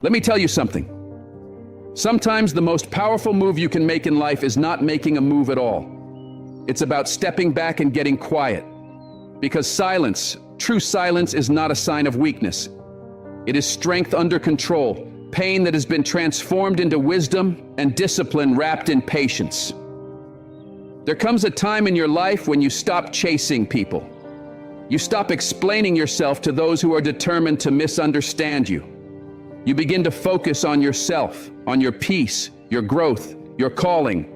Let me tell you something. Sometimes the most powerful move you can make in life is not making a move at all. It's about stepping back and getting quiet. Because silence, true silence, is not a sign of weakness. It is strength under control, pain that has been transformed into wisdom, and discipline wrapped in patience. There comes a time in your life when you stop chasing people. You stop explaining yourself to those who are determined to misunderstand you. You begin to focus on yourself, on your peace, your growth, your calling.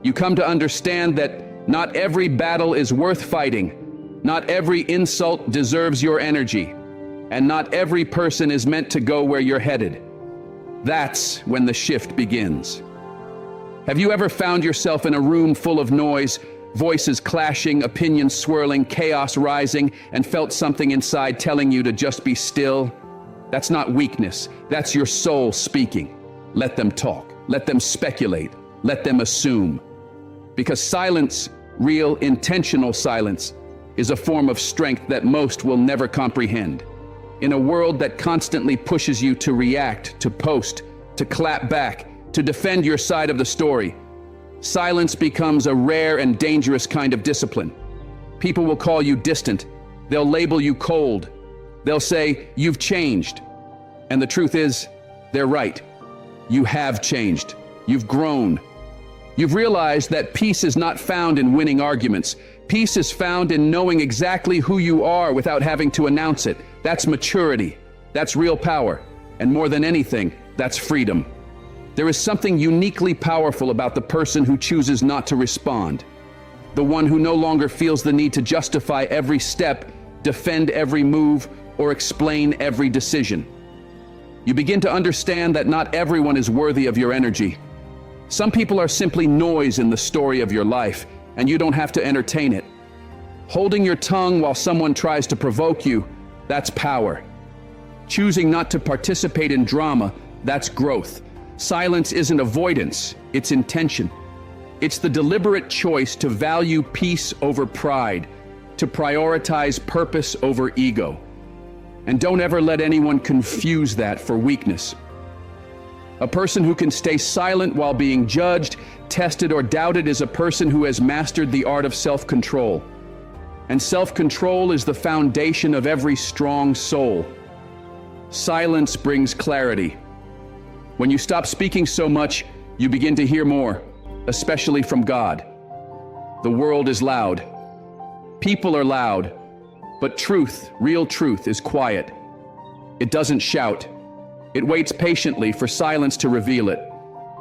You come to understand that not every battle is worth fighting, not every insult deserves your energy, and not every person is meant to go where you're headed. That's when the shift begins. Have you ever found yourself in a room full of noise, voices clashing, opinions swirling, chaos rising, and felt something inside telling you to just be still? That's not weakness. That's your soul speaking. Let them talk. Let them speculate. Let them assume. Because silence, real, intentional silence, is a form of strength that most will never comprehend. In a world that constantly pushes you to react, to post, to clap back, to defend your side of the story, silence becomes a rare and dangerous kind of discipline. People will call you distant. They'll label you cold. They'll say, "You've changed." And the truth is, they're right. You have changed. You've grown. You've realized that peace is not found in winning arguments. Peace is found in knowing exactly who you are without having to announce it. That's maturity. That's real power. And more than anything, that's freedom. There is something uniquely powerful about the person who chooses not to respond. The one who no longer feels the need to justify every step, defend every move, or explain every decision. You begin to understand that not everyone is worthy of your energy. Some people are simply noise in the story of your life, and you don't have to entertain it. Holding your tongue while someone tries to provoke you, that's power. Choosing not to participate in drama, that's growth. Silence isn't avoidance, it's intention. It's the deliberate choice to value peace over pride, to prioritize purpose over ego. And don't ever let anyone confuse that for weakness. A person who can stay silent while being judged, tested, or doubted is a person who has mastered the art of self-control. And self-control is the foundation of every strong soul. Silence brings clarity. When you stop speaking so much, you begin to hear more, especially from God. The world is loud. People are loud. But truth, real truth, is quiet. It doesn't shout. It waits patiently for silence to reveal it.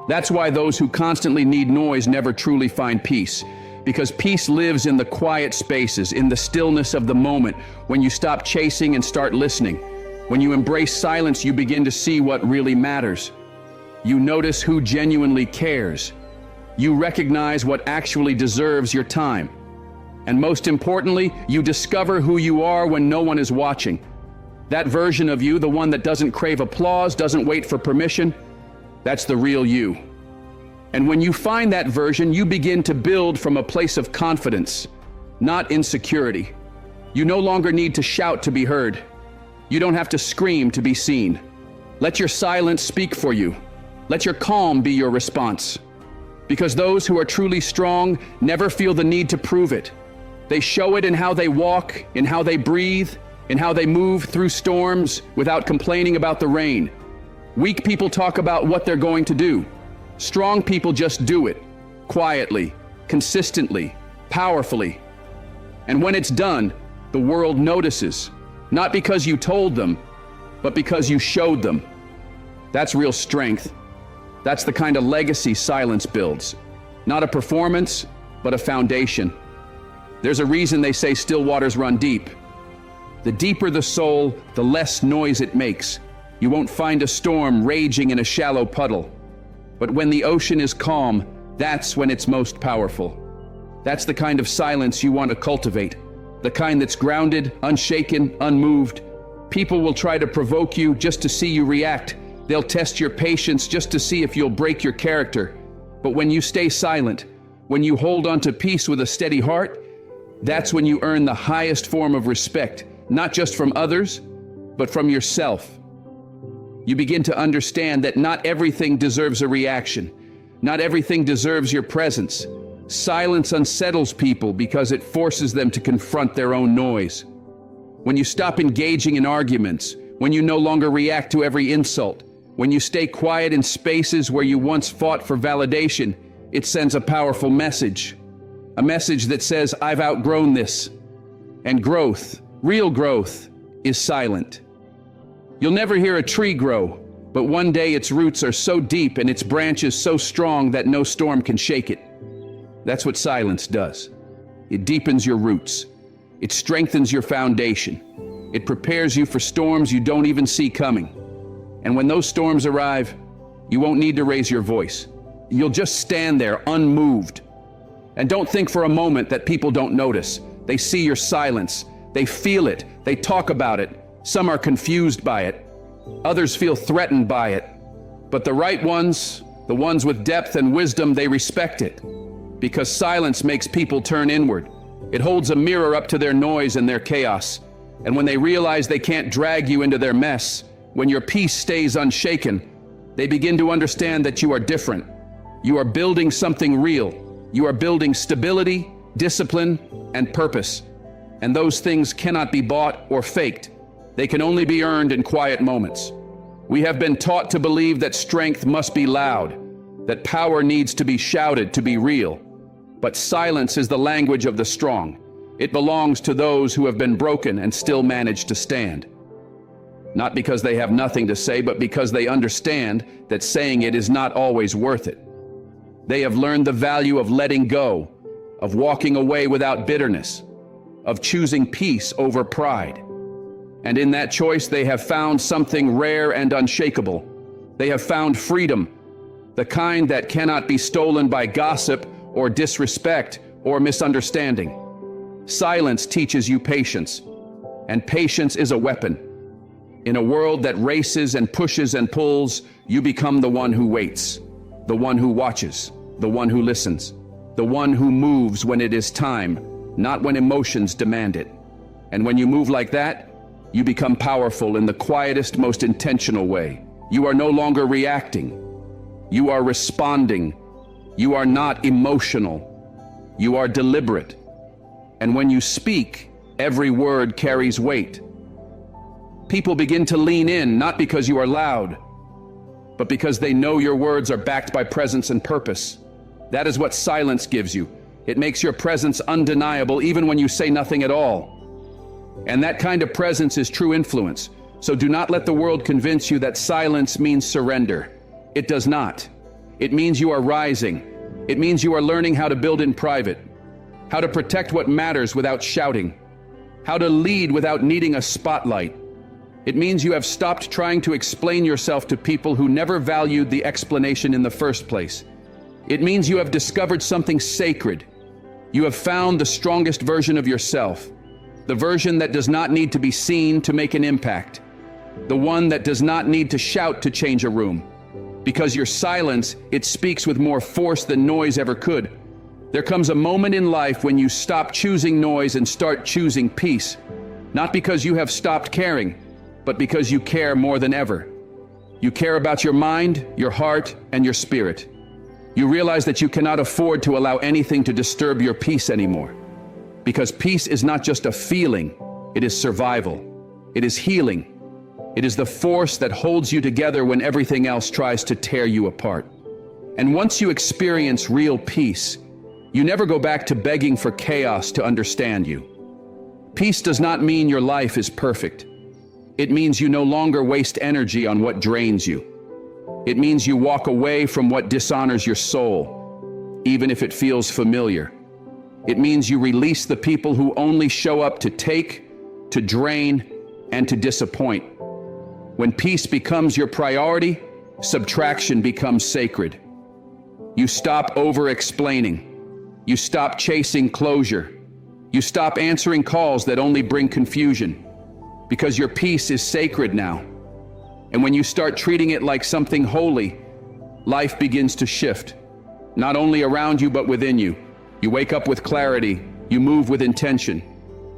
That's why those who constantly need noise never truly find peace. Because peace lives in the quiet spaces, in the stillness of the moment, when you stop chasing and start listening. When you embrace silence, you begin to see what really matters. You notice who genuinely cares. You recognize what actually deserves your time. And most importantly, you discover who you are when no one is watching. That version of you, the one that doesn't crave applause, doesn't wait for permission, that's the real you. And when you find that version, you begin to build from a place of confidence, not insecurity. You no longer need to shout to be heard. You don't have to scream to be seen. Let your silence speak for you. Let your calm be your response. Because those who are truly strong never feel the need to prove it. They show it in how they walk, in how they breathe, in how they move through storms without complaining about the rain. Weak people talk about what they're going to do. Strong people just do it, quietly, consistently, powerfully. And when it's done, the world notices, not because you told them, but because you showed them. That's real strength. That's the kind of legacy silence builds. Not a performance, but a foundation. There's a reason they say still waters run deep. The deeper the soul, the less noise it makes. You won't find a storm raging in a shallow puddle. But when the ocean is calm, that's when it's most powerful. That's the kind of silence you want to cultivate. The kind that's grounded, unshaken, unmoved. People will try to provoke you just to see you react. They'll test your patience just to see if you'll break your character. But when you stay silent, when you hold on to peace with a steady heart, that's when you earn the highest form of respect, not just from others, but from yourself. You begin to understand that not everything deserves a reaction. Not everything deserves your presence. Silence unsettles people because it forces them to confront their own noise. When you stop engaging in arguments, when you no longer react to every insult, when you stay quiet in spaces where you once fought for validation, it sends a powerful message. A message that says, I've outgrown this. And growth, real growth, is silent. You'll never hear a tree grow, but one day its roots are so deep and its branches so strong that no storm can shake it. That's what silence does. It deepens your roots. It strengthens your foundation. It prepares you for storms you don't even see coming. And when those storms arrive, you won't need to raise your voice. You'll just stand there unmoved. And don't think for a moment that people don't notice. They see your silence. They feel it. They talk about it. Some are confused by it. Others feel threatened by it. But the right ones, the ones with depth and wisdom, they respect it. Because silence makes people turn inward. It holds a mirror up to their noise and their chaos. And when they realize they can't drag you into their mess, when your peace stays unshaken, they begin to understand that you are different. You are building something real. You are building stability, discipline, and purpose. And those things cannot be bought or faked. They can only be earned in quiet moments. We have been taught to believe that strength must be loud, that power needs to be shouted to be real. But silence is the language of the strong. It belongs to those who have been broken and still manage to stand. Not because they have nothing to say, but because they understand that saying it is not always worth it. They have learned the value of letting go, of walking away without bitterness, of choosing peace over pride. And in that choice, they have found something rare and unshakable. They have found freedom, the kind that cannot be stolen by gossip or disrespect or misunderstanding. Silence teaches you patience, and patience is a weapon. In a world that races and pushes and pulls, you become the one who waits, the one who watches, the one who listens, the one who moves when it is time, not when emotions demand it. And when you move like that, you become powerful in the quietest, most intentional way. You are no longer reacting. You are responding. You are not emotional. You are deliberate. And when you speak, every word carries weight. People begin to lean in, not because you are loud, but because they know your words are backed by presence and purpose. That is what silence gives you. It makes your presence undeniable even when you say nothing at all. And that kind of presence is true influence. So do not let the world convince you that silence means surrender. It does not. It means you are rising. It means you are learning how to build in private, how to protect what matters without shouting, how to lead without needing a spotlight. It means you have stopped trying to explain yourself to people who never valued the explanation in the first place. It means you have discovered something sacred. You have found the strongest version of yourself, the version that does not need to be seen to make an impact, the one that does not need to shout to change a room. Because your silence, it speaks with more force than noise ever could. There comes a moment in life when you stop choosing noise and start choosing peace, not because you have stopped caring, but because you care more than ever. You care about your mind, your heart, and your spirit. You realize that you cannot afford to allow anything to disturb your peace anymore. Because peace is not just a feeling, it is survival. It is healing. It is the force that holds you together when everything else tries to tear you apart. And once you experience real peace, you never go back to begging for chaos to understand you. Peace does not mean your life is perfect. It means you no longer waste energy on what drains you. It means you walk away from what dishonors your soul, even if it feels familiar. It means you release the people who only show up to take, to drain, and to disappoint. When peace becomes your priority, subtraction becomes sacred. You stop over-explaining. You stop chasing closure. You stop answering calls that only bring confusion. Because your peace is sacred now. And when you start treating it like something holy, life begins to shift. Not only around you, but within you. You wake up with clarity. You move with intention.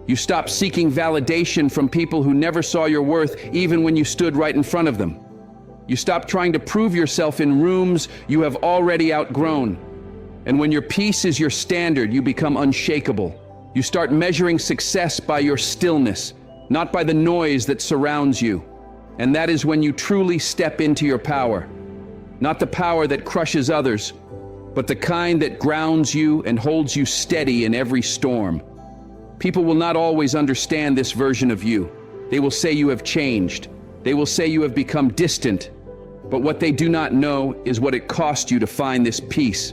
You stop seeking validation from people who never saw your worth, even when you stood right in front of them. You stop trying to prove yourself in rooms you have already outgrown. And when your peace is your standard, you become unshakable. You start measuring success by your stillness, not by the noise that surrounds you. And that is when you truly step into your power. Not the power that crushes others, but the kind that grounds you and holds you steady in every storm. People will not always understand this version of you. They will say you have changed. They will say you have become distant. But what they do not know is what it cost you to find this peace.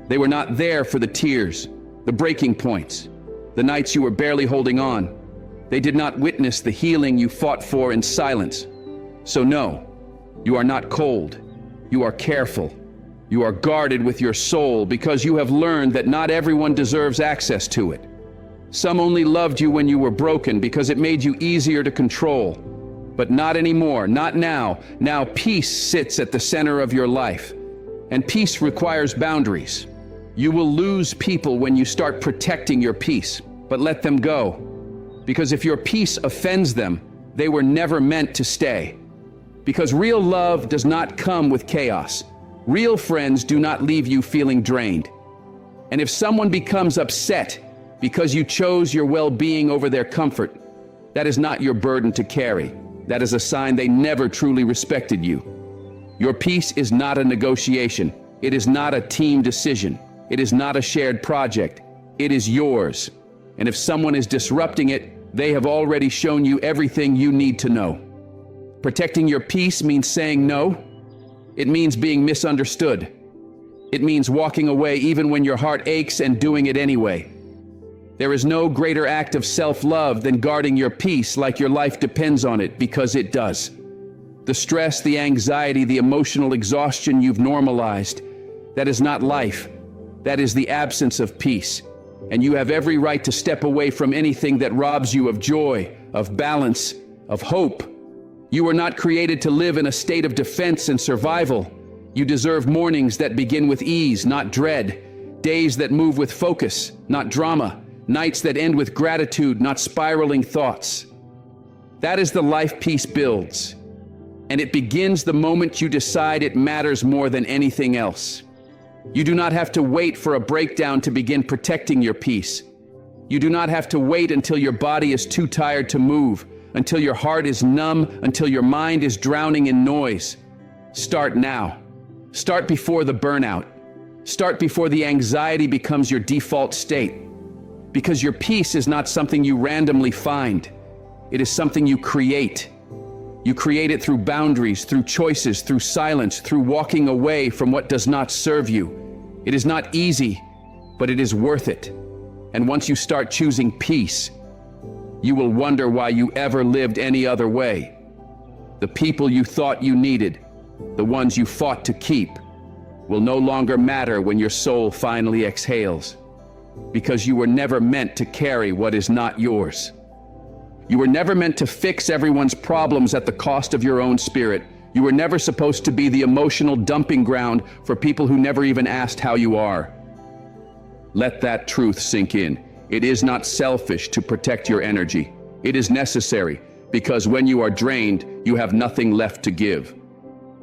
They were not there for the tears, the breaking points, the nights you were barely holding on. They did not witness the healing you fought for in silence. So no, you are not cold. You are careful. You are guarded with your soul because you have learned that not everyone deserves access to it. Some only loved you when you were broken because it made you easier to control. But not anymore, not now. Now peace sits at the center of your life. And peace requires boundaries. You will lose people when you start protecting your peace, but let them go. Because if your peace offends them, they were never meant to stay. Because real love does not come with chaos. Real friends do not leave you feeling drained. And if someone becomes upset because you chose your well-being over their comfort, that is not your burden to carry. That is a sign they never truly respected you. Your peace is not a negotiation. It is not a team decision. It is not a shared project. It is yours. And if someone is disrupting it, they have already shown you everything you need to know. Protecting your peace means saying no. It means being misunderstood. It means walking away even when your heart aches and doing it anyway. There is no greater act of self-love than guarding your peace like your life depends on it, because it does. The stress, the anxiety, the emotional exhaustion you've normalized, that is not life. That is the absence of peace. And you have every right to step away from anything that robs you of joy, of balance, of hope. You were not created to live in a state of defense and survival. You deserve mornings that begin with ease, not dread. Days that move with focus, not drama. Nights that end with gratitude, not spiraling thoughts. That is the life peace builds. And it begins the moment you decide it matters more than anything else. You do not have to wait for a breakdown to begin protecting your peace. You do not have to wait until your body is too tired to move, until your heart is numb, until your mind is drowning in noise. Start now. Start before the burnout. Start before the anxiety becomes your default state. Because your peace is not something you randomly find. It is something you create. You create it through boundaries, through choices, through silence, through walking away from what does not serve you. It is not easy, but it is worth it. And once you start choosing peace, you will wonder why you ever lived any other way. The people you thought you needed, the ones you fought to keep, will no longer matter when your soul finally exhales. Because you were never meant to carry what is not yours. You were never meant to fix everyone's problems at the cost of your own spirit. You were never supposed to be the emotional dumping ground for people who never even asked how you are. Let that truth sink in. It is not selfish to protect your energy. It is necessary, because when you are drained, you have nothing left to give.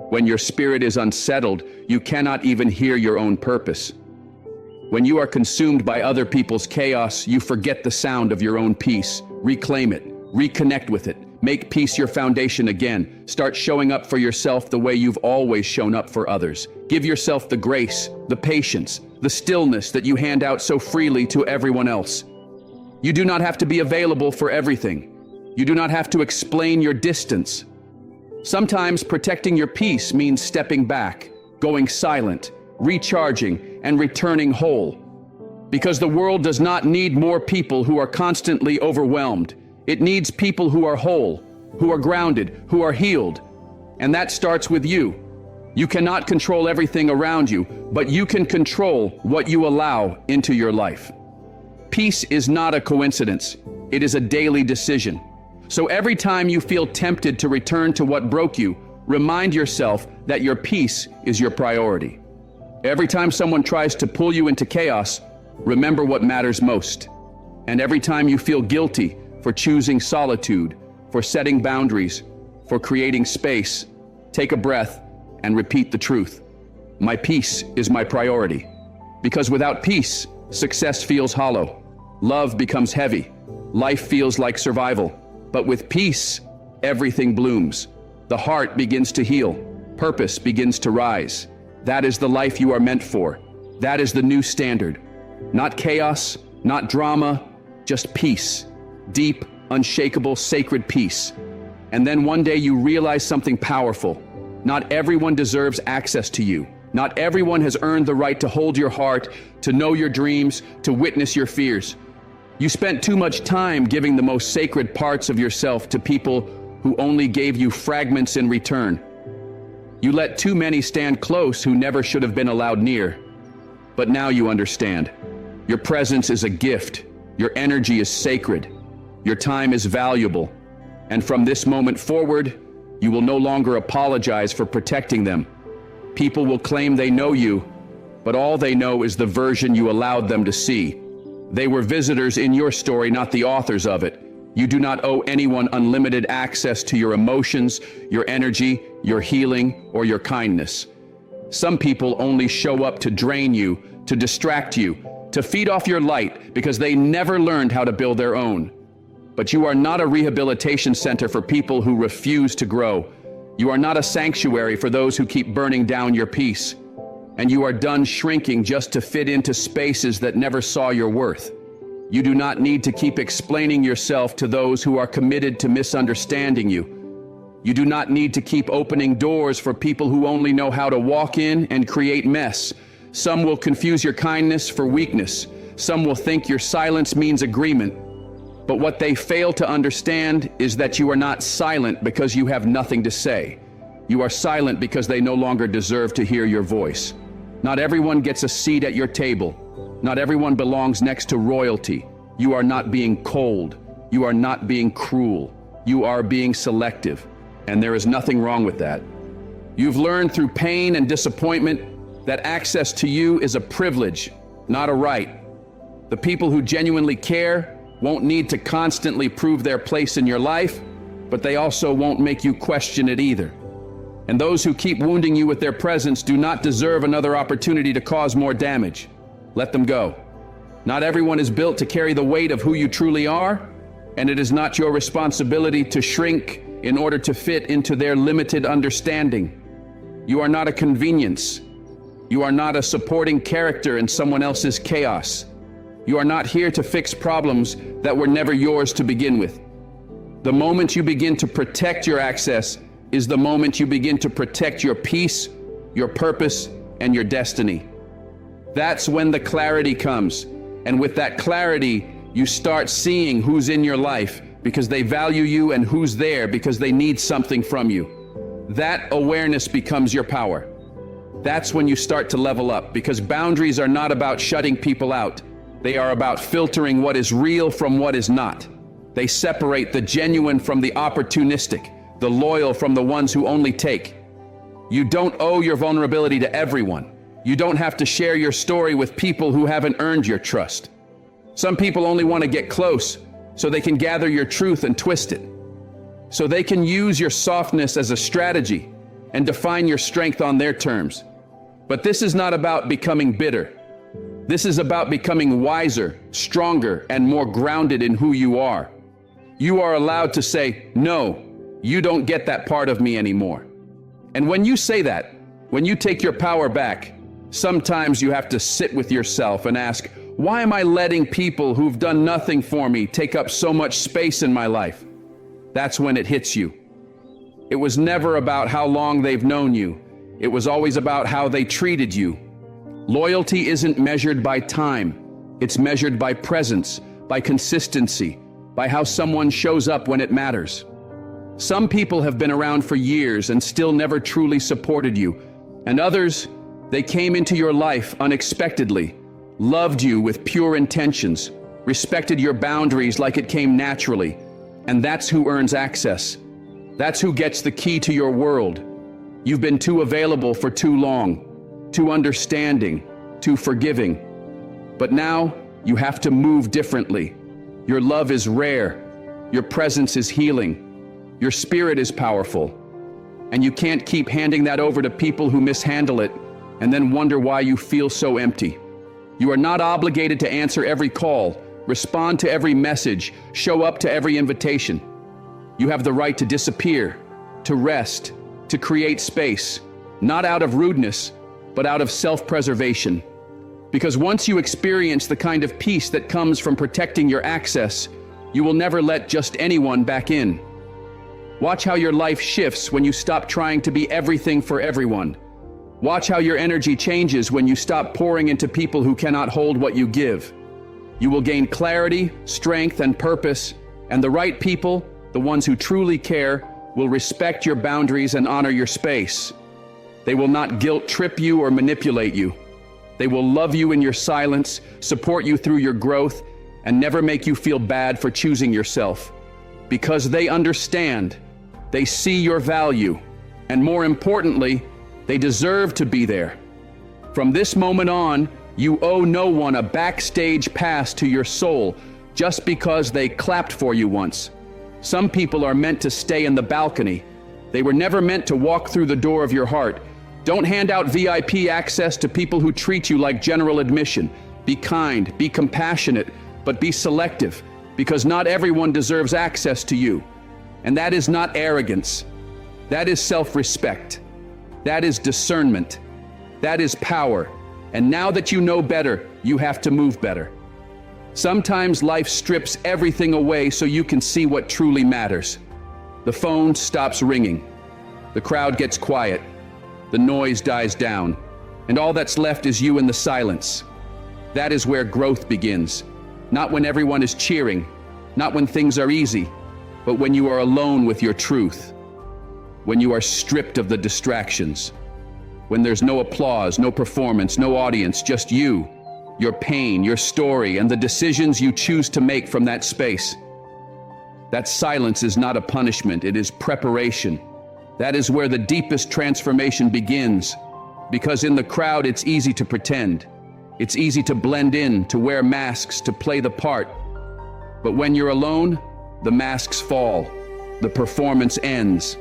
When your spirit is unsettled, you cannot even hear your own purpose. When you are consumed by other people's chaos, you forget the sound of your own peace. Reclaim it, reconnect with it, make peace your foundation again. Start showing up for yourself the way you've always shown up for others. Give yourself the grace, the patience, the stillness that you hand out so freely to everyone else. You do not have to be available for everything. You do not have to explain your distance. Sometimes protecting your peace means stepping back, going silent, recharging, and returning whole. Because the world does not need more people who are constantly overwhelmed. It needs people who are whole, who are grounded, who are healed. And that starts with you. You cannot control everything around you, but you can control what you allow into your life. Peace is not a coincidence. It is a daily decision. So every time you feel tempted to return to what broke you, remind yourself that your peace is your priority. Every time someone tries to pull you into chaos, remember what matters most. And every time you feel guilty for choosing solitude, for setting boundaries, for creating space, take a breath, and repeat the truth. My peace is my priority. Because without peace, success feels hollow. Love becomes heavy. Life feels like survival. But with peace, everything blooms. The heart begins to heal. Purpose begins to rise. That is the life you are meant for. That is the new standard. Not chaos, not drama, just peace. Deep, unshakable, sacred peace. And then one day you realize something powerful. Not everyone deserves access to you. Not everyone has earned the right to hold your heart, to know your dreams, to witness your fears. You spent too much time giving the most sacred parts of yourself to people who only gave you fragments in return. You let too many stand close who never should have been allowed near. But now you understand. Your presence is a gift. Your energy is sacred. Your time is valuable. And from this moment forward, you will no longer apologize for protecting them. People will claim they know you, but all they know is the version you allowed them to see. They were visitors in your story, not the authors of it. You do not owe anyone unlimited access to your emotions, your energy, your healing, or your kindness. Some people only show up to drain you, to distract you, to feed off your light because they never learned how to build their own. But you are not a rehabilitation center for people who refuse to grow. You are not a sanctuary for those who keep burning down your peace. And you are done shrinking just to fit into spaces that never saw your worth. You do not need to keep explaining yourself to those who are committed to misunderstanding you. You do not need to keep opening doors for people who only know how to walk in and create mess. Some will confuse your kindness for weakness. Some will think your silence means agreement. But what they fail to understand is that you are not silent because you have nothing to say. You are silent because they no longer deserve to hear your voice. Not everyone gets a seat at your table. Not everyone belongs next to royalty. You are not being cold. You are not being cruel. You are being selective. And there is nothing wrong with that. You've learned through pain and disappointment that access to you is a privilege, not a right. The people who genuinely care won't need to constantly prove their place in your life, but they also won't make you question it either. And those who keep wounding you with their presence do not deserve another opportunity to cause more damage. Let them go. Not everyone is built to carry the weight of who you truly are, and it is not your responsibility to shrink in order to fit into their limited understanding. You are not a convenience. You are not a supporting character in someone else's chaos. You are not here to fix problems that were never yours to begin with. The moment you begin to protect your access is the moment you begin to protect your peace, your purpose, and your destiny. That's when the clarity comes. And with that clarity, you start seeing who's in your life because they value you and who's there because they need something from you. That awareness becomes your power. That's when you start to level up, because boundaries are not about shutting people out. They are about filtering what is real from what is not. They separate the genuine from the opportunistic, the loyal from the ones who only take. You don't owe your vulnerability to everyone. You don't have to share your story with people who haven't earned your trust. Some people only want to get close so they can gather your truth and twist it. So they can use your softness as a strategy and define your strength on their terms. But this is not about becoming bitter. This is about becoming wiser, stronger, and more grounded in who you are. You are allowed to say, no, you don't get that part of me anymore. And when you say that, when you take your power back, sometimes you have to sit with yourself and ask, why am I letting people who've done nothing for me take up so much space in my life? That's when it hits you. It was never about how long they've known you. It was always about how they treated you. Loyalty isn't measured by time. It's measured by presence, by consistency, by how someone shows up when it matters. Some people have been around for years and still never truly supported you. And others, they came into your life unexpectedly, loved you with pure intentions, respected your boundaries like it came naturally. And that's who earns access. That's who gets the key to your world. You've been too available for too long, too understanding, too forgiving. But now you have to move differently. Your love is rare. Your presence is healing. Your spirit is powerful. And you can't keep handing that over to people who mishandle it and then wonder why you feel so empty. You are not obligated to answer every call, respond to every message, show up to every invitation. You have the right to disappear, to rest, to create space, not out of rudeness, but out of self-preservation. Because once you experience the kind of peace that comes from protecting your access, you will never let just anyone back in. Watch how your life shifts when you stop trying to be everything for everyone. Watch how your energy changes when you stop pouring into people who cannot hold what you give. You will gain clarity, strength, and purpose, and the right people, the ones who truly care, will respect your boundaries and honor your space. They will not guilt-trip you or manipulate you. They will love you in your silence, support you through your growth, and never make you feel bad for choosing yourself. Because they understand, they see your value, and more importantly, they deserve to be there. From this moment on, you owe no one a backstage pass to your soul just because they clapped for you once. Some people are meant to stay in the balcony. They were never meant to walk through the door of your heart. Don't hand out VIP access to people who treat you like general admission. Be kind, be compassionate, but be selective, because not everyone deserves access to you. And that is not arrogance. That is self-respect. That is discernment. That is power. And now that you know better, you have to move better. Sometimes life strips everything away so you can see what truly matters. The phone stops ringing. The crowd gets quiet. The noise dies down. And all that's left is you in the silence. That is where growth begins. Not when everyone is cheering, not when things are easy, but when you are alone with your truth. When you are stripped of the distractions. When there's no applause, no performance, no audience, just you, your pain, your story, and the decisions you choose to make from that space. That silence is not a punishment, it is preparation. That is where the deepest transformation begins. Because in the crowd, it's easy to pretend. It's easy to blend in, to wear masks, to play the part. But when you're alone, the masks fall, the performance ends,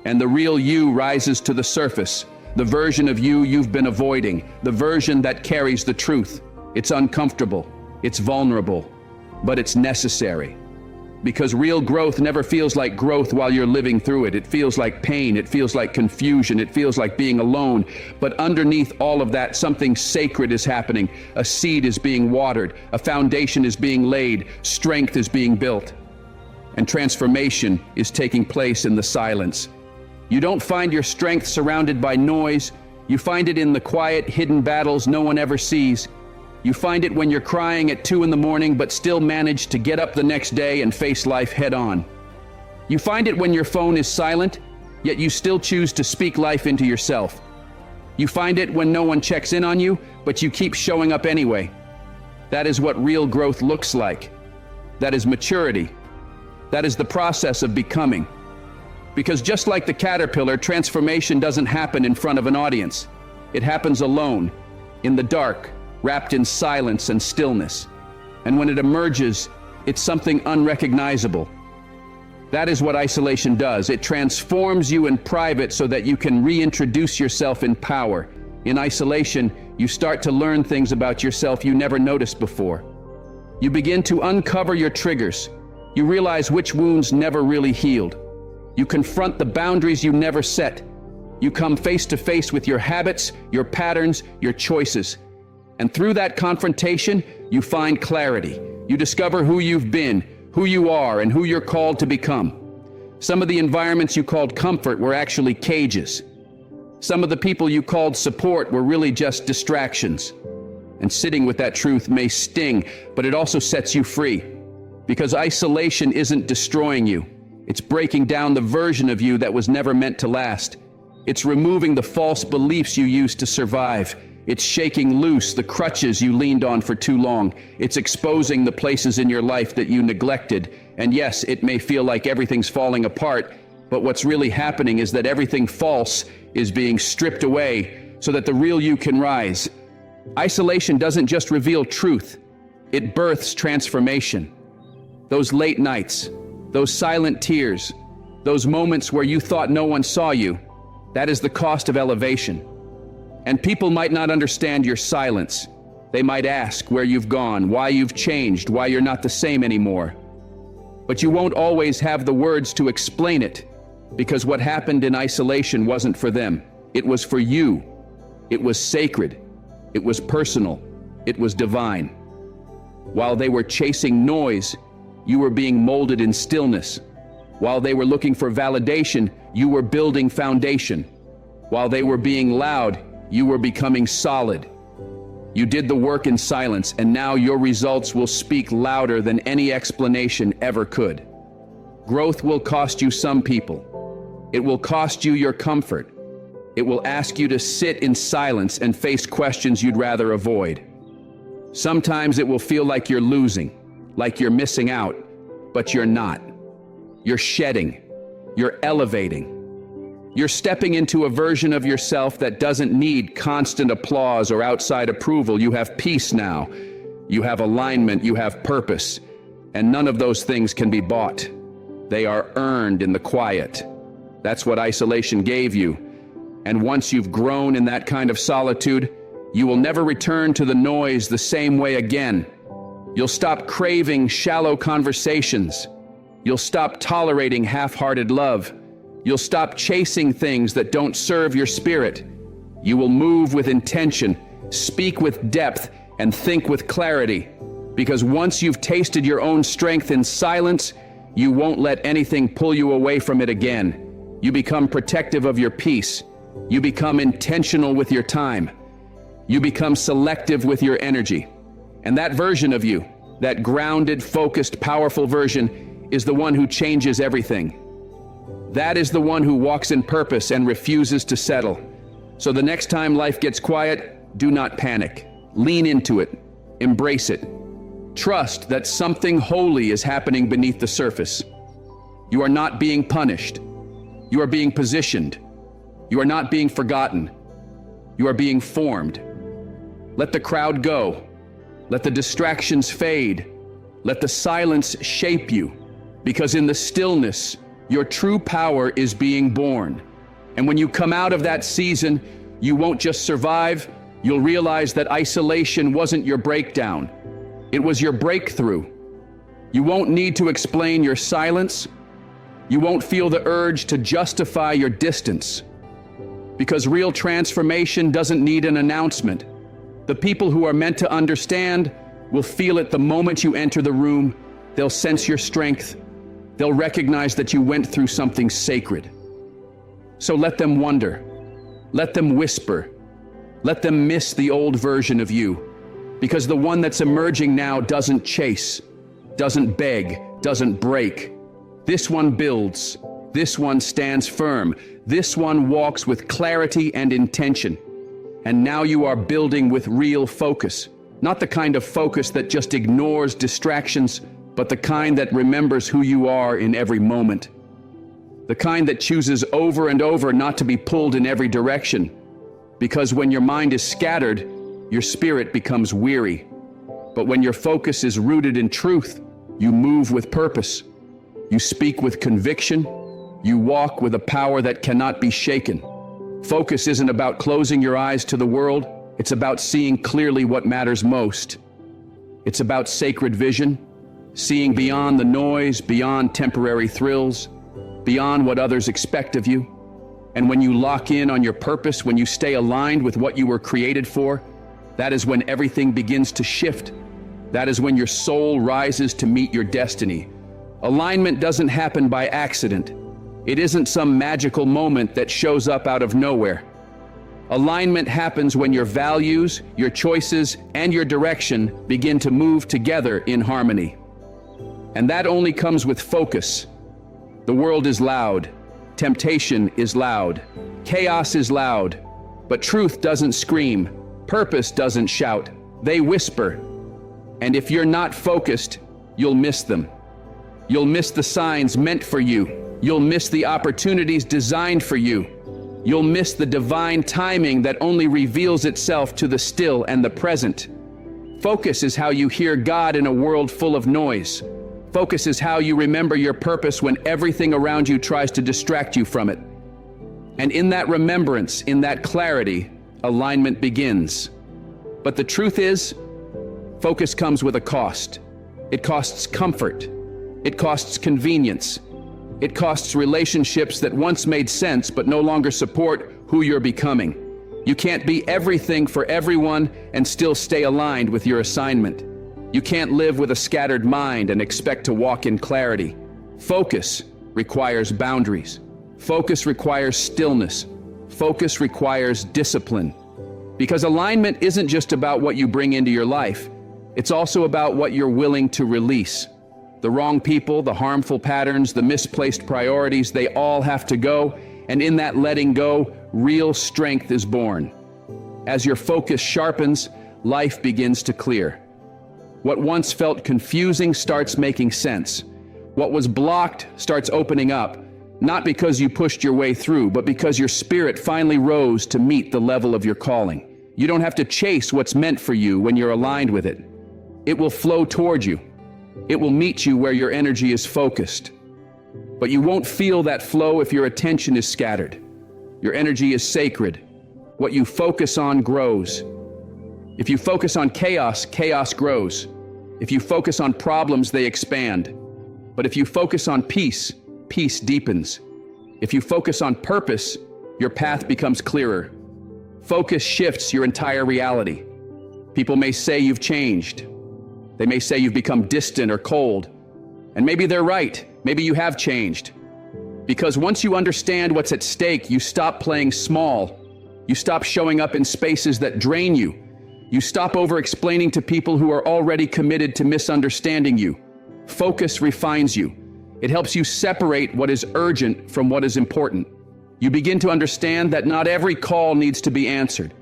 and the real you rises to the surface. The version of you you've been avoiding, the version that carries the truth. It's uncomfortable, it's vulnerable, but it's necessary. Because real growth never feels like growth while you're living through it. It feels like pain, it feels like confusion, it feels like being alone. But underneath all of that, something sacred is happening. A seed is being watered, a foundation is being laid, strength is being built. And transformation is taking place in the silence. You don't find your strength surrounded by noise. You find it in the quiet, hidden battles no one ever sees. You find it when you're crying at 2 a.m. but still manage to get up the next day and face life head on. You find it when your phone is silent, yet you still choose to speak life into yourself. You find it when no one checks in on you, but you keep showing up anyway. That is what real growth looks like. That is maturity. That is the process of becoming. Because just like the caterpillar, transformation doesn't happen in front of an audience. It happens alone, in the dark, wrapped in silence and stillness. And when it emerges, it's something unrecognizable. That is what isolation does. It transforms you in private so that you can reintroduce yourself in power. In isolation, you start to learn things about yourself you never noticed before. You begin to uncover your triggers. You realize which wounds never really healed. You confront the boundaries you never set. You come face to face with your habits, your patterns, your choices. And through that confrontation, you find clarity. You discover who you've been, who you are, and who you're called to become. Some of the environments you called comfort were actually cages. Some of the people you called support were really just distractions. And sitting with that truth may sting, but it also sets you free. Because isolation isn't destroying you. It's breaking down the version of you that was never meant to last. It's removing the false beliefs you used to survive. It's shaking loose the crutches you leaned on for too long. It's exposing the places in your life that you neglected. And yes, it may feel like everything's falling apart, but what's really happening is that everything false is being stripped away so that the real you can rise. Isolation doesn't just reveal truth, it births transformation. Those late nights, those silent tears, those moments where you thought no one saw you, That is the cost of elevation. And people might not understand your silence. They might ask where you've gone, why you've changed, why you're not the same anymore. But you won't always have the words to explain it, because what happened in isolation wasn't for them. It was for you. It was sacred. It was personal. It was divine. While they were chasing noise, you were being molded in stillness. While they were looking for validation, you were building foundation. While they were being loud, you were becoming solid. You did the work in silence, and now your results will speak louder than any explanation ever could. Growth will cost you some people. It will cost you your comfort. It will ask you to sit in silence and face questions you'd rather avoid. Sometimes it will feel like you're losing, like you're missing out, but you're not. You're shedding. You're elevating. You're stepping into a version of yourself that doesn't need constant applause or outside approval. You have peace now. You have alignment. You have purpose. And none of those things can be bought. They are earned in the quiet. That's what isolation gave you. And once you've grown in that kind of solitude, you will never return to the noise the same way again. You'll stop craving shallow conversations. You'll stop tolerating half-hearted love. You'll stop chasing things that don't serve your spirit. You will move with intention, speak with depth, and think with clarity. Because once you've tasted your own strength in silence, you won't let anything pull you away from it again. You become protective of your peace. You become intentional with your time. You become selective with your energy. And that version of you, that grounded, focused, powerful version, is the one who changes everything. That is the one who walks in purpose and refuses to settle. So the next time life gets quiet, do not panic. Lean into it. Embrace it. Trust that something holy is happening beneath the surface. You are not being punished. You are being positioned. You are not being forgotten. You are being formed. Let the crowd go. Let the distractions fade. Let the silence shape you. Because in the stillness, your true power is being born. And when you come out of that season, you won't just survive, you'll realize that isolation wasn't your breakdown. It was your breakthrough. You won't need to explain your silence. You won't feel the urge to justify your distance. Because real transformation doesn't need an announcement. The people who are meant to understand will feel it the moment you enter the room. They'll sense your strength. They'll recognize that you went through something sacred. So let them wonder. Let them whisper. Let them miss the old version of you. Because the one that's emerging now doesn't chase, doesn't beg, doesn't break. This one builds. This one stands firm. This one walks with clarity and intention. And now you are building with real focus. Not the kind of focus that just ignores distractions, but the kind that remembers who you are in every moment. The kind that chooses over and over not to be pulled in every direction. Because when your mind is scattered, your spirit becomes weary. But when your focus is rooted in truth, you move with purpose. You speak with conviction. You walk with a power that cannot be shaken. Focus isn't about closing your eyes to the world. It's about seeing clearly what matters most. It's about sacred vision. Seeing beyond the noise, beyond temporary thrills, beyond what others expect of you. And when you lock in on your purpose, when you stay aligned with what you were created for, that is when everything begins to shift. That is when your soul rises to meet your destiny. Alignment doesn't happen by accident. It isn't some magical moment that shows up out of nowhere. Alignment happens when your values, your choices, and your direction begin to move together in harmony. And that only comes with focus. The world is loud. Temptation is loud. Chaos is loud. But truth doesn't scream. Purpose doesn't shout. They whisper. And if you're not focused, you'll miss them. You'll miss the signs meant for you. You'll miss the opportunities designed for you. You'll miss the divine timing that only reveals itself to the still and the present. Focus is how you hear God in a world full of noise. Focus is how you remember your purpose when everything around you tries to distract you from it. And in that remembrance, in that clarity, alignment begins. But the truth is, focus comes with a cost. It costs comfort. It costs convenience. It costs relationships that once made sense but no longer support who you're becoming. You can't be everything for everyone and still stay aligned with your assignment. You can't live with a scattered mind and expect to walk in clarity. Focus requires boundaries. Focus requires stillness. Focus requires discipline. Because alignment isn't just about what you bring into your life. It's also about what you're willing to release. The wrong people, the harmful patterns, the misplaced priorities, they all have to go. And in that letting go, real strength is born. As your focus sharpens, life begins to clear. What once felt confusing starts making sense. What was blocked starts opening up, not because you pushed your way through, but because your spirit finally rose to meet the level of your calling. You don't have to chase what's meant for you when you're aligned with it. It will flow toward you. It will meet you where your energy is focused. But you won't feel that flow if your attention is scattered. Your energy is sacred. What you focus on grows. If you focus on chaos, chaos grows. If you focus on problems, they expand. But if you focus on peace, peace deepens. If you focus on purpose, your path becomes clearer. Focus shifts your entire reality. People may say you've changed. They may say you've become distant or cold. And maybe they're right. Maybe you have changed. Because once you understand what's at stake, you stop playing small. You stop showing up in spaces that drain you. You stop over-explaining to people who are already committed to misunderstanding you. Focus refines you. It helps you separate what is urgent from what is important. You begin to understand that not every call needs to be answered.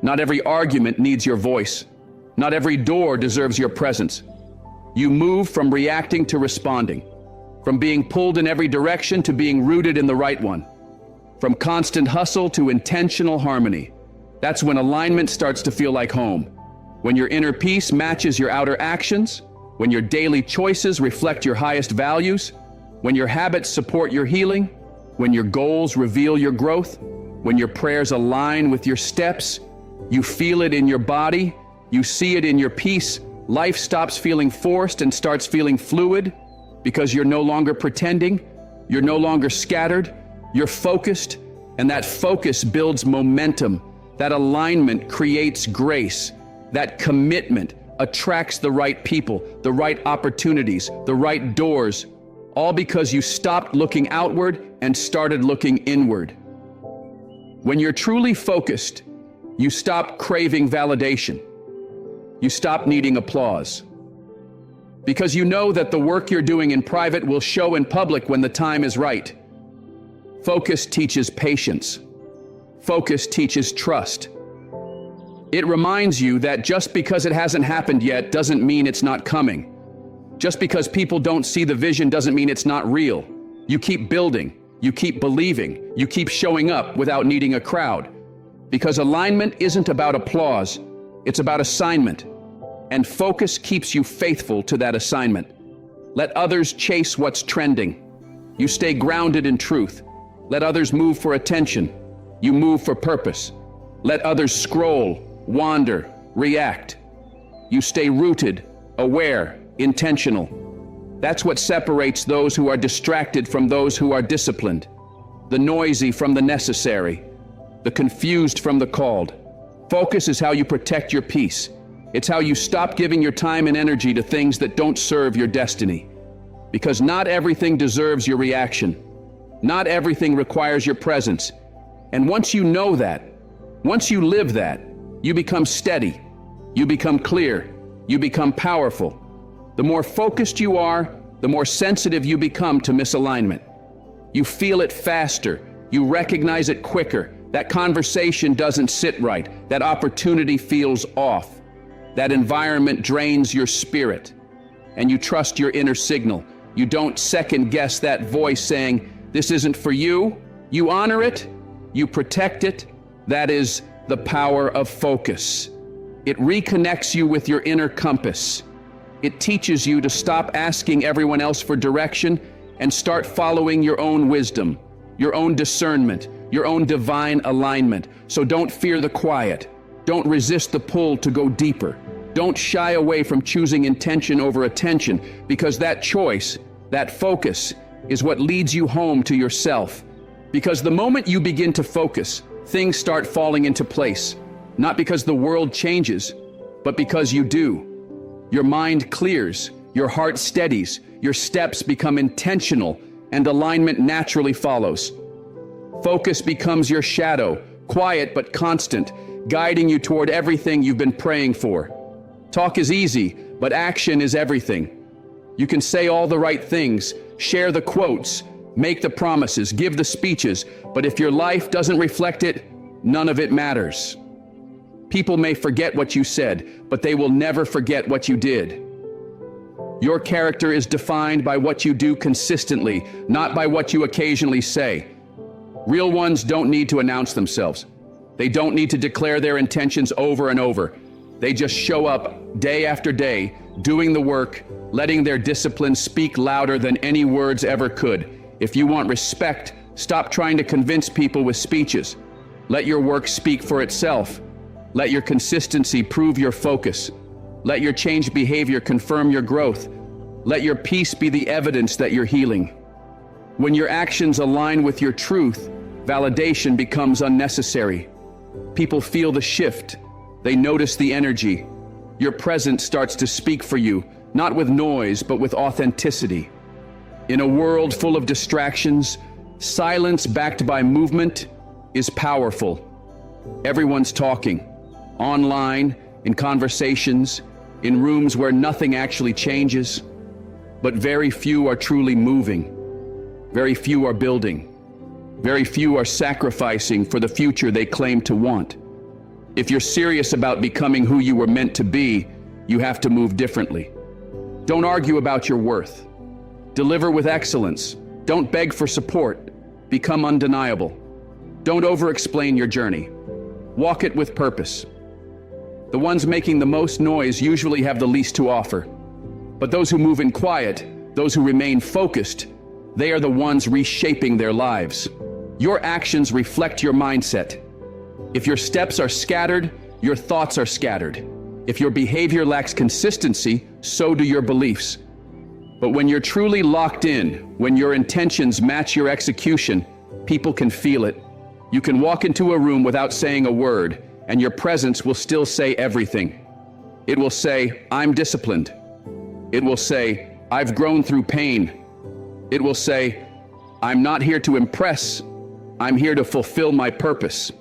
Not every argument needs your voice. Not every door deserves your presence. You move from reacting to responding, from being pulled in every direction to being rooted in the right one, from constant hustle to intentional harmony. That's when alignment starts to feel like home. When your inner peace matches your outer actions, when your daily choices reflect your highest values, when your habits support your healing, when your goals reveal your growth, when your prayers align with your steps, you feel it in your body, you see it in your peace. Life stops feeling forced and starts feeling fluid because you're no longer pretending, you're no longer scattered, you're focused, and that focus builds momentum. That alignment creates grace. That commitment attracts the right people, the right opportunities, the right doors, all because you stopped looking outward and started looking inward. When you're truly focused, you stop craving validation. You stop needing applause. Because you know that the work you're doing in private will show in public when the time is right. Focus teaches patience. Focus teaches trust. It reminds you that just because it hasn't happened yet doesn't mean it's not coming. Just because people don't see the vision doesn't mean it's not real. You keep building, you keep believing, you keep showing up without needing a crowd. Because alignment isn't about applause, it's about assignment. And focus keeps you faithful to that assignment. Let others chase what's trending. You stay grounded in truth. Let others move for attention. You move for purpose. Let others scroll, wander, react. You stay rooted, aware, intentional. That's what separates those who are distracted from those who are disciplined, the noisy from the necessary, the confused from the called. Focus is how you protect your peace. It's how you stop giving your time and energy to things that don't serve your destiny. Because not everything deserves your reaction. Not everything requires your presence. And once you know that, once you live that, you become steady, you become clear, you become powerful. The more focused you are, the more sensitive you become to misalignment. You feel it faster, you recognize it quicker. That conversation doesn't sit right, that opportunity feels off. That environment drains your spirit, and you trust your inner signal. You don't second guess that voice saying, "This isn't for you." You honor it, you protect it. That is the power of focus. It reconnects you with your inner compass. It teaches you to stop asking everyone else for direction and start following your own wisdom, your own discernment, your own divine alignment. So don't fear the quiet. Don't resist the pull to go deeper. Don't shy away from choosing intention over attention, because that choice, that focus, is what leads you home to yourself. Because the moment you begin to focus, things start falling into place. Not because the world changes, but because you do. Your mind clears, your heart steadies, your steps become intentional, and alignment naturally follows. Focus becomes your shadow, quiet but constant, guiding you toward everything you've been praying for. Talk is easy, but action is everything. You can say all the right things, share the quotes, make the promises, give the speeches, but if your life doesn't reflect it, none of it matters. People may forget what you said, but they will never forget what you did. Your character is defined by what you do consistently, not by what you occasionally say. Real ones don't need to announce themselves. They don't need to declare their intentions over and over. They just show up day after day, doing the work, letting their discipline speak louder than any words ever could. If you want respect, stop trying to convince people with speeches. Let your work speak for itself. Let your consistency prove your focus. Let your changed behavior confirm your growth. Let your peace be the evidence that you're healing. When your actions align with your truth, validation becomes unnecessary. People feel the shift. They notice the energy. Your presence starts to speak for you, not with noise, but with authenticity. In a world full of distractions, silence backed by movement is powerful. Everyone's talking. Online, in conversations, in rooms where nothing actually changes. But very few are truly moving. Very few are building. Very few are sacrificing for the future they claim to want. If you're serious about becoming who you were meant to be, you have to move differently. Don't argue about your worth. Deliver with excellence. Don't beg for support. Become undeniable. Don't over-explain your journey. Walk it with purpose. The ones making the most noise usually have the least to offer. But those who move in quiet, those who remain focused, they are the ones reshaping their lives. Your actions reflect your mindset. If your steps are scattered, your thoughts are scattered. If your behavior lacks consistency, so do your beliefs. But when you're truly locked in, when your intentions match your execution, people can feel it. You can walk into a room without saying a word, and your presence will still say everything. It will say, I'm disciplined. It will say, I've grown through pain. It will say, I'm not here to impress. I'm here to fulfill my purpose.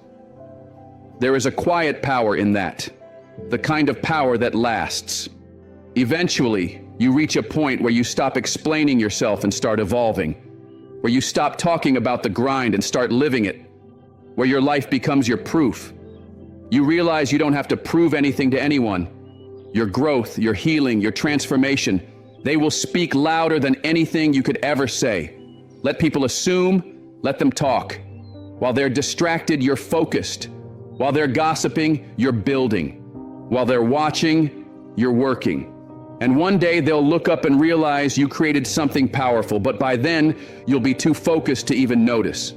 There is a quiet power in that, the kind of power that lasts. Eventually, you reach a point where you stop explaining yourself and start evolving, where you stop talking about the grind and start living it, where your life becomes your proof. You realize you don't have to prove anything to anyone. Your growth, your healing, your transformation, they will speak louder than anything you could ever say. Let people assume, let them talk. While they're distracted, you're focused. While they're gossiping, you're building. While they're watching, you're working. And one day they'll look up and realize you created something powerful, but by then you'll be too focused to even notice.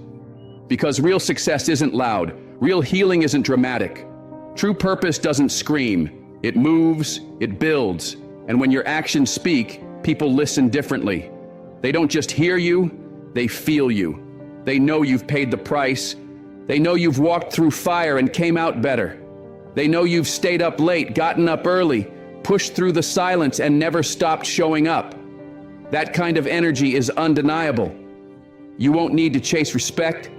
Because real success isn't loud. Real healing isn't dramatic. True purpose doesn't scream. It moves, it builds. And when your actions speak, people listen differently. They don't just hear you, they feel you. They know you've paid the price. They know you've walked through fire and came out better. They know you've stayed up late, gotten up early, pushed through the silence and never stopped showing up. That kind of energy is undeniable. You won't need to chase respect.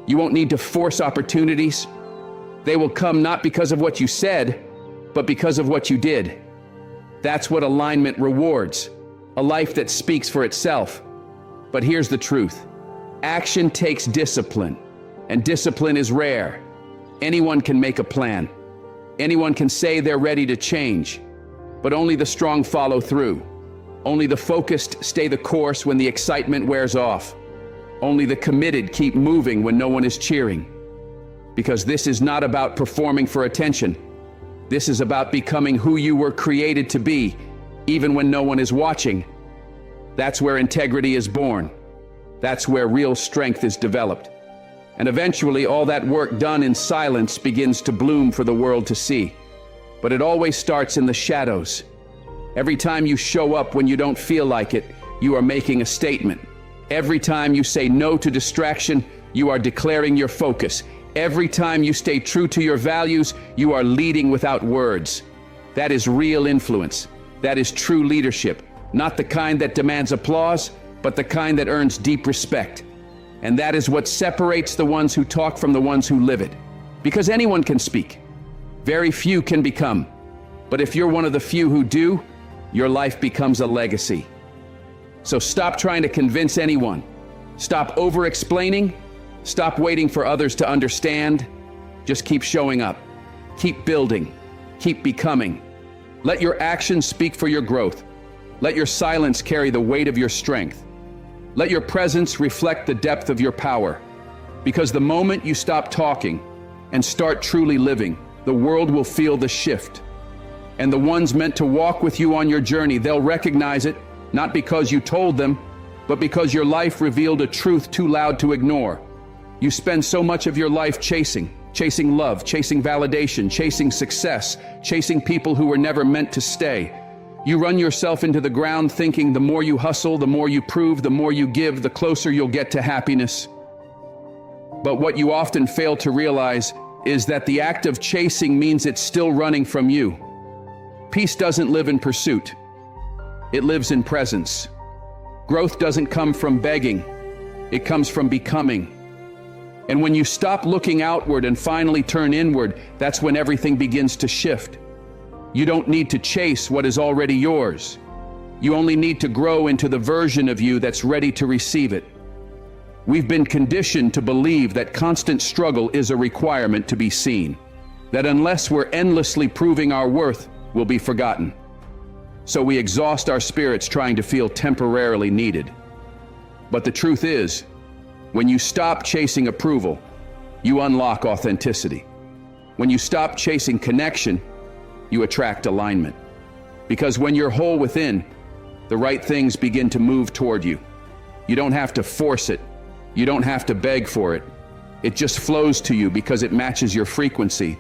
You won't need to force opportunities. They will come not because of what you said, but because of what you did. That's what alignment rewards, a life that speaks for itself. But here's the truth. Action takes discipline, and discipline is rare. Anyone can make a plan. Anyone can say they're ready to change, but only the strong follow through. Only the focused stay the course when the excitement wears off. Only the committed keep moving when no one is cheering. Because this is not about performing for attention. This is about becoming who you were created to be, even when no one is watching. That's where integrity is born. That's where real strength is developed. And eventually, all that work done in silence begins to bloom for the world to see. But it always starts in the shadows. Every time you show up when you don't feel like it, you are making a statement. Every time you say no to distraction, you are declaring your focus. Every time you stay true to your values, you are leading without words. That is real influence. That is true leadership. Not the kind that demands applause, but the kind that earns deep respect. And that is what separates the ones who talk from the ones who live it. Because anyone can speak. Very few can become. But if you're one of the few who do, your life becomes a legacy. So stop trying to convince anyone. Stop over-explaining. Stop waiting for others to understand. Just keep showing up. Keep building. Keep becoming. Let your actions speak for your growth. Let your silence carry the weight of your strength. Let your presence reflect the depth of your power. Because the moment you stop talking and start truly living, the world will feel the shift. And the ones meant to walk with you on your journey, they'll recognize it, not because you told them, but because your life revealed a truth too loud to ignore. You spend so much of your life chasing love, chasing validation, chasing success, chasing people who were never meant to stay. You run yourself into the ground thinking the more you hustle, the more you prove, the more you give, the closer you'll get to happiness. But what you often fail to realize is that the act of chasing means it's still running from you. Peace doesn't live in pursuit. It lives in presence. Growth doesn't come from begging. It comes from becoming. And when you stop looking outward and finally turn inward, that's when everything begins to shift. You don't need to chase what is already yours. You only need to grow into the version of you that's ready to receive it. We've been conditioned to believe that constant struggle is a requirement to be seen, that unless we're endlessly proving our worth, we'll be forgotten. So we exhaust our spirits trying to feel temporarily needed. But the truth is, when you stop chasing approval, you unlock authenticity. When you stop chasing connection, you attract alignment. Because when you're whole within, the right things begin to move toward you. You don't have to force it. You don't have to beg for it. It just flows to you because it matches your frequency.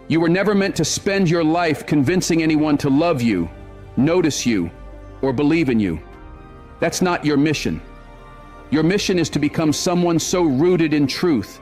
You were never meant to spend your life convincing anyone to love you, notice you, or believe in you. That's not your mission. Your mission is to become someone so rooted in truth